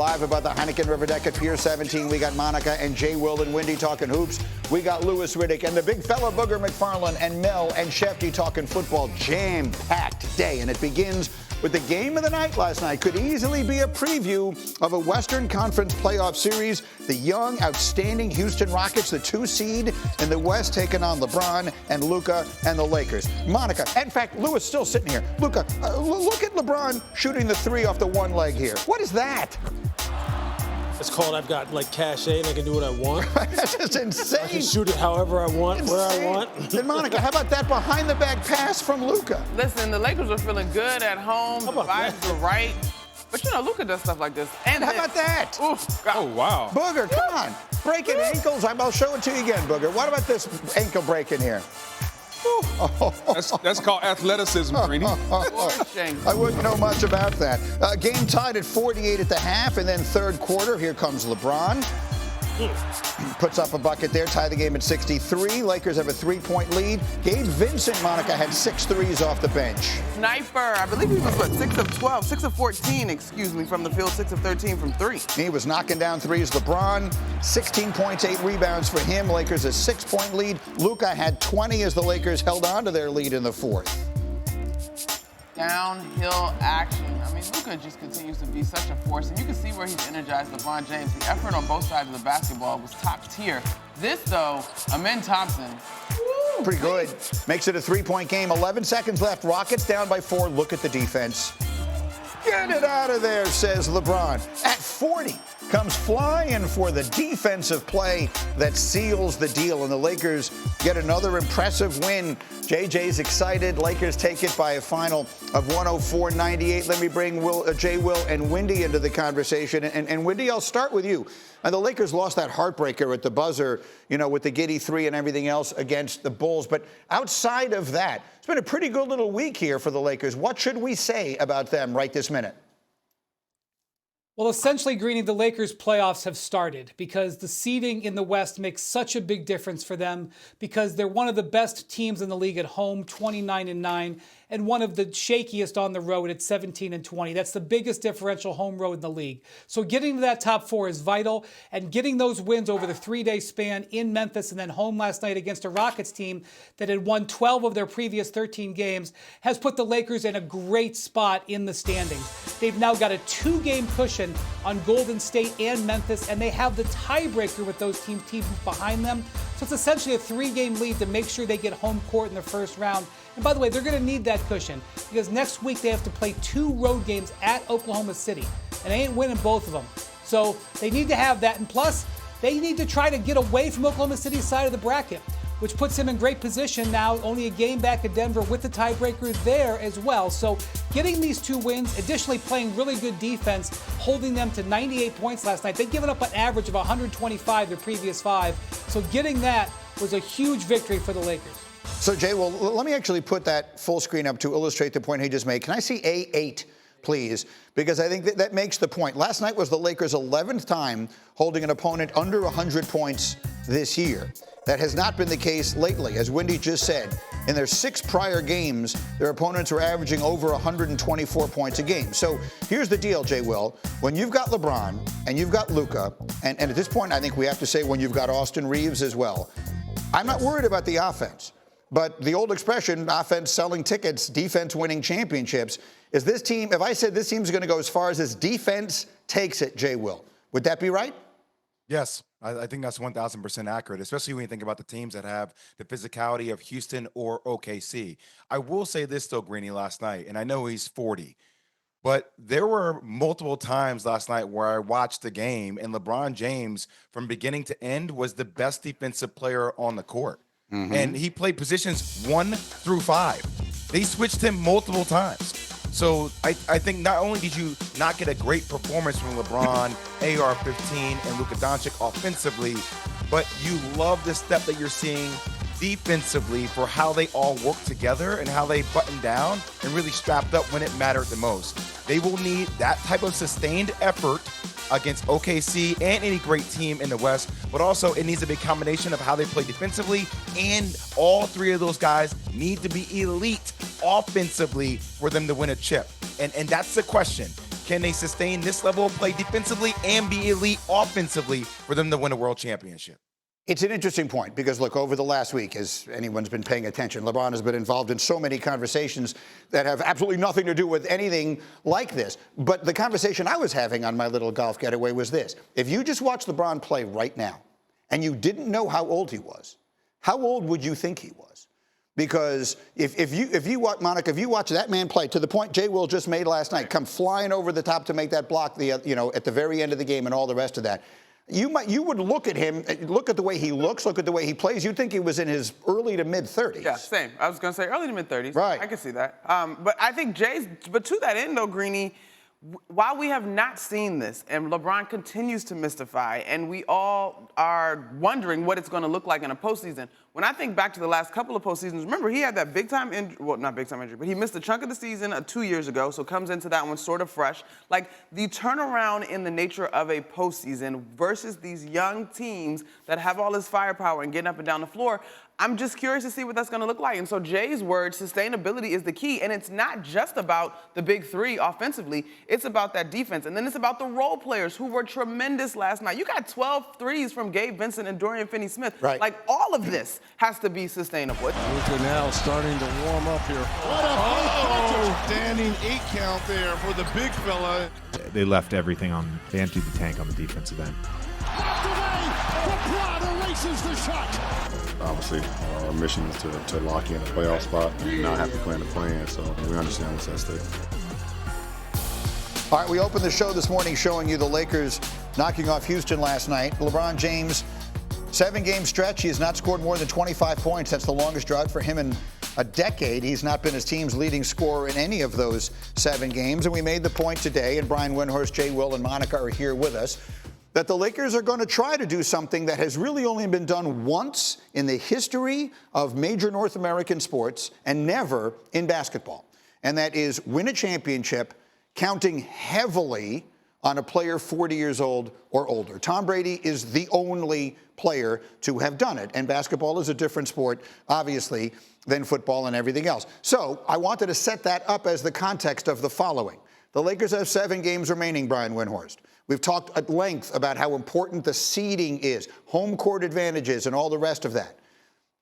live above the Heineken River deck at Pier 17. We got Monica and Jay, Will, and Wendy talking hoops. We got Louis Riddick and the big fella Booger McFarland and Mel and Shefty talking football. Jam-packed day, and it begins with the game of the night last night. Could easily be a preview of a Western Conference playoff series. The young, outstanding Houston Rockets, the 2 seed in the West, taking on LeBron and Luka and the Lakers. Monica, in fact, Louis still sitting here. Luka, look at LeBron shooting the 3 off the one leg here. What is that? It's called I've got like cachet and I can do what I want. That's just insane. I can shoot it however I want, where I want. And Monica, how about that behind the back pass from Luka? Listen, the Lakers are feeling good at home. The vibes are right. But you know, Luka does stuff like this. And how about that? Oof, God. Oh, wow. Booger, come on. Breaking ankles. I'll show it to you again, Booger. What about this ankle break in here? That's called athleticism, Greeny. I wouldn't know much about that. Game tied at 48 at the half, and then third quarter, here comes LeBron. Puts up a bucket there, tie the game at 63. Lakers have a 3-point lead. Gabe Vincent, Monica, had 6 threes off the bench. Sniper, I believe he was, 6 of 12, 6 of 14, excuse me, from the field, 6 of 13 from 3. He was knocking down threes. LeBron, 16 points, 8 rebounds for him. Lakers a 6-point lead. Luka had 20 as the Lakers held on to their lead in the fourth. Downhill action. I mean, Luka just continues to be such a force, and you can see where he's energized LeBron James. The effort on both sides of the basketball was top tier. This, though, Amen Thompson. Pretty good. Makes it a 3-point game. 11 seconds left. Rockets down by 4. Look at the defense. Get it out of there, says LeBron. At 40, comes flying for the defensive play that seals the deal. And the Lakers get another impressive win. JJ's excited. Lakers take it by a final of 104-98. Let me bring Jay, Will, and Wendy into the conversation. And Wendy, I'll start with you. And the Lakers lost that heartbreaker at the buzzer, you know, with the Giddy 3 and everything else against the Bulls. But outside of that, it's been a pretty good little week here for the Lakers. What should we say about them right this minute? Well, essentially, Greeny, the Lakers' playoffs have started because the seeding in the West makes such a big difference for them because they're one of the best teams in the league at home, 29-9, and one of the shakiest on the road at 17-20. That's the biggest differential home road in the league. So getting to that top 4 is vital, and getting those wins over the 3-day span in Memphis and then home last night against a Rockets team that had won 12 of their previous 13 games has put the Lakers in a great spot in the standings. They've now got a 2-game cushion on Golden State and Memphis, and they have the tiebreaker with those teams behind them. So it's essentially a 3-game lead to make sure they get home court in the first round. And by the way, they're going to need that cushion because next week they have to play 2 road games at Oklahoma City, and they ain't winning both of them. So they need to have that, and plus they need to try to get away from Oklahoma City's side of the bracket, which puts him in great position now, only a game back at Denver with the tiebreaker there as well. So getting these 2 wins, additionally playing really good defense, holding them to 98 points last night. They'd given up an average of 125 their previous 5. So getting that was a huge victory for the Lakers. So, Jay, well, let me actually put that full screen up to illustrate the point he just made. Can I see A8, please? Because I think that makes the point. Last night was the Lakers' 11th time holding an opponent under 100 points this year. That has not been the case lately. As Wendy just said, in their 6 prior games, their opponents were averaging over 124 points a game. So here's the deal, Jay Will. When you've got LeBron and you've got Luka, and at this point I think we have to say when you've got Austin Reeves as well, I'm not worried about the offense. But the old expression, offense selling tickets, defense winning championships, is this team, if I said this team's going to go as far as this defense takes it, Jay Will, would that be right? Yes, I think that's 1,000% accurate, especially when you think about the teams that have the physicality of Houston or OKC. I will say this, though, Greeny, last night, and I know he's 40, but there were multiple times last night where I watched the game, and LeBron James, from beginning to end, was the best defensive player on the court. Mm-hmm. And he played positions 1 through 5. They switched him multiple times. So I think not only did you not get a great performance from LeBron, AR-15, and Luka Doncic offensively, but you love the step that you're seeing defensively for how they all work together and how they button down and really strapped up when it mattered the most. They will need that type of sustained effort against OKC and any great team in the West, but also it needs to be a combination of how they play defensively, and all 3 of those guys need to be elite offensively for them to win a chip. And that's the question. Can they sustain this level of play defensively and be elite offensively for them to win a world championship? It's an interesting point because, look, over the last week, as anyone's been paying attention, LeBron has been involved in so many conversations that have absolutely nothing to do with anything like this. But the conversation I was having on my little golf getaway was this. If you just watch LeBron play right now and you didn't know how old he was, how old would you think he was? Because if you watch, Monica, if you watch that man play to the point Jay Will just made last night, come flying over the top to make that block, at the very end of the game and all the rest of that, you would look at him, look at the way he looks, look at the way he plays. You'd think he was in his early to mid 30s. Yeah, same. I was going to say early to mid 30s. Right. I can see that. But I think but to that end though, Greeny, while we have not seen this, and LeBron continues to mystify, and we all are wondering what it's going to look like in a postseason, when I think back to the last couple of postseasons, remember he had that big-time injury, well, not big-time injury, but he missed a chunk of the season 2 years ago, so comes into that one sort of fresh. Like, the turnaround in the nature of a postseason versus these young teams that have all this firepower and getting up and down the floor, I'm just curious to see what that's going to look like. And so Jay's word, sustainability is the key. And it's not just about the big three offensively. It's about that defense. And then it's about the role players who were tremendous last night. You got 12 threes from Gabe Vincent and Dorian Finney-Smith. Right. Like, all of this has to be sustainable. Luka now starting to warm up here. Standing 8 count there for the big fella. They left everything on. They emptied the tank on the defensive end. Knocked away. LeBron erases the shot. Obviously, our mission is to lock in a playoff spot and not have to plan the plan, so we understand what's at stake. All right, we opened the show this morning showing you the Lakers knocking off Houston last night. LeBron James, 7-game stretch. He has not scored more than 25 points. That's the longest drought for him in a decade. He's not been his team's leading scorer in any of those 7 games. And we made the point today, and Brian Windhorst, Jay Will, and Monica are here with us, that the Lakers are going to try to do something that has really only been done once in the history of major North American sports and never in basketball. And that is win a championship counting heavily on a player 40 years old or older. Tom Brady is the only player to have done it. And basketball is a different sport, obviously, than football and everything else. So I wanted to set that up as the context of the following. The Lakers have 7 games remaining, Brian Windhorst. We've talked at length about how important the seeding is, home court advantages, and all the rest of that.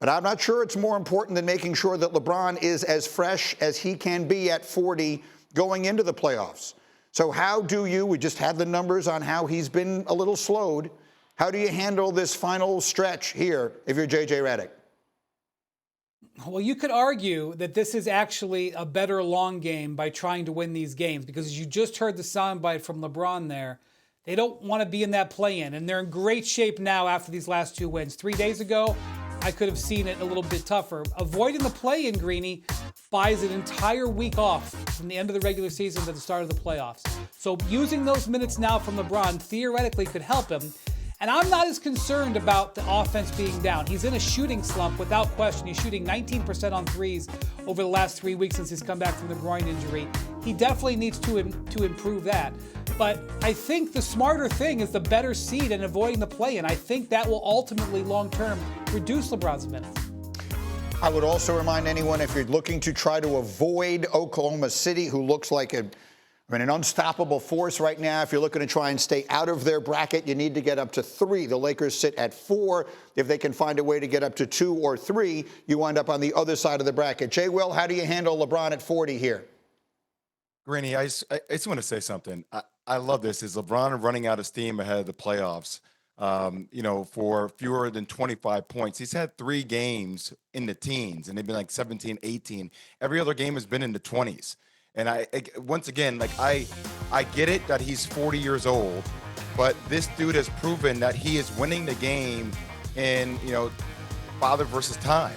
But I'm not sure it's more important than making sure that LeBron is as fresh as he can be at 40 going into the playoffs. So how do you, we just had the numbers on how he's been a little slowed. How do you handle this final stretch here if you're J.J. Redick? Well, you could argue that this is actually a better long game by trying to win these games because as you just heard the soundbite from LeBron there, they don't want to be in that play-in, and they're in great shape now after these last 2 wins. 3 days ago, I could have seen it a little bit tougher. Avoiding the play-in, Greeny, buys an entire week off from the end of the regular season to the start of the playoffs. So using those minutes now from LeBron theoretically could help him. And I'm not as concerned about the offense being down. He's in a shooting slump without question. He's shooting 19% on threes over the last 3 weeks since he's come back from the groin injury. He definitely needs to improve that. But I think the smarter thing is the better seed and avoiding the play, and I think that will ultimately, long-term, reduce LeBron's minutes. I would also remind anyone, if you're looking to try to avoid Oklahoma City, who looks like an unstoppable force right now. If you're looking to try and stay out of their bracket, you need to get up to 3. The Lakers sit at 4. If they can find a way to get up to 2 or 3, you wind up on the other side of the bracket. Jay Will, how do you handle LeBron at 40 here? Greeny, I just want to say something. I love this. Is LeBron running out of steam ahead of the playoffs? For fewer than 25 points. He's had 3 games in the teens, and they've been like 17, 18. Every other game has been in the 20s. And once again, I get it that he's 40 years old, but this dude has proven that he is winning the game in, father versus time.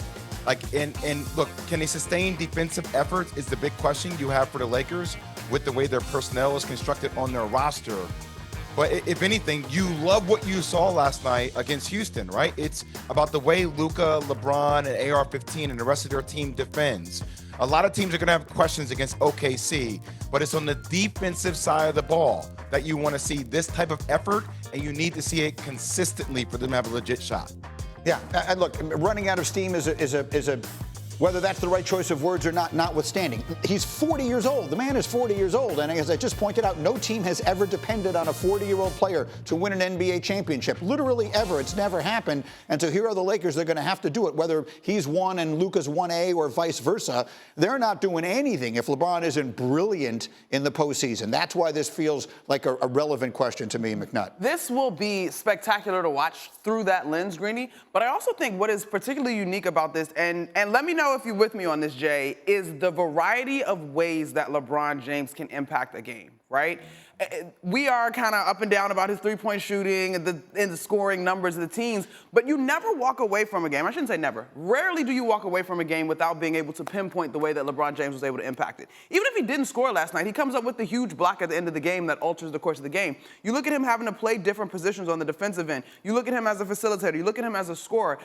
And look, can they sustain defensive efforts is the big question you have for the Lakers with the way their personnel is constructed on their roster. But if anything, you love what you saw last night against Houston, right? It's about the way Luka, LeBron, and AR-15 and the rest of their team defends. A lot of teams are going to have questions against OKC, but it's on the defensive side of the ball that you want to see this type of effort, and you need to see it consistently for them to have a legit shot. Yeah, and look, running out of steam is a Whether that's the right choice of words or not, notwithstanding. He's 40 years old. The man is 40 years old. And as I just pointed out, no team has ever depended on a 40-year-old player to win an NBA championship. Literally ever. It's never happened. And so here are the Lakers. They're going to have to do it. Whether he's 1 and Luka's 1A or vice versa, they're not doing anything if LeBron isn't brilliant in the postseason. That's why this feels like a relevant question to me, McNutt. This will be spectacular to watch through that lens, Greeny. But I also think what is particularly unique about this, and let me know if you're with me on this, Jay, is the variety of ways that LeBron James can impact a game, right? We are kind of up and down about his three-point shooting and the scoring numbers of the teams, but you never walk away from a game. I shouldn't say never. Rarely do you walk away from a game without being able to pinpoint the way that LeBron James was able to impact it. Even if he didn't score last night, he comes up with the huge block at the end of the game that alters the course of the game. You look at him having to play different positions on the defensive end. You look at him as a facilitator. You look at him as a scorer.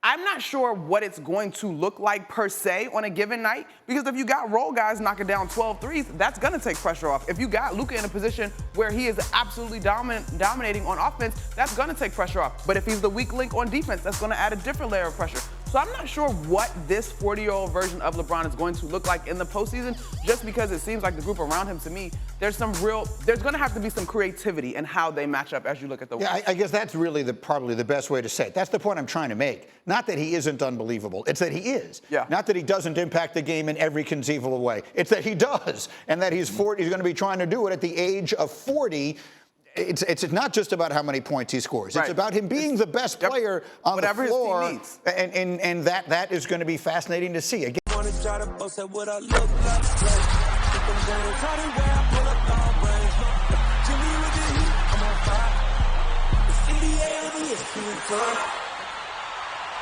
I'm not sure what it's going to look like per se on a given night, because if you got role guys knocking down 12 threes, that's going to take pressure off. If you got Luka in a position where he is absolutely dominating on offense, that's going to take pressure off. But if he's the weak link on defense, that's going to add a different layer of pressure. So I'm not sure what this 40-year-old version of LeBron is going to look like in the postseason, just because it seems like the group around him, to me, there's going to have to be some creativity in how they match up as you look at the West. Yeah, I guess that's really probably the best way to say it. That's the point I'm trying to make. Not that he isn't unbelievable. It's that he is. Yeah. Not that he doesn't impact the game in every conceivable way. It's that he does, and that he's 40. He's going to be trying to do it at the age of 40. It's not just about how many points he scores. Right. It's about him being the best player on whatever the floor, his team needs. And that is going to be fascinating to see. Again, NBA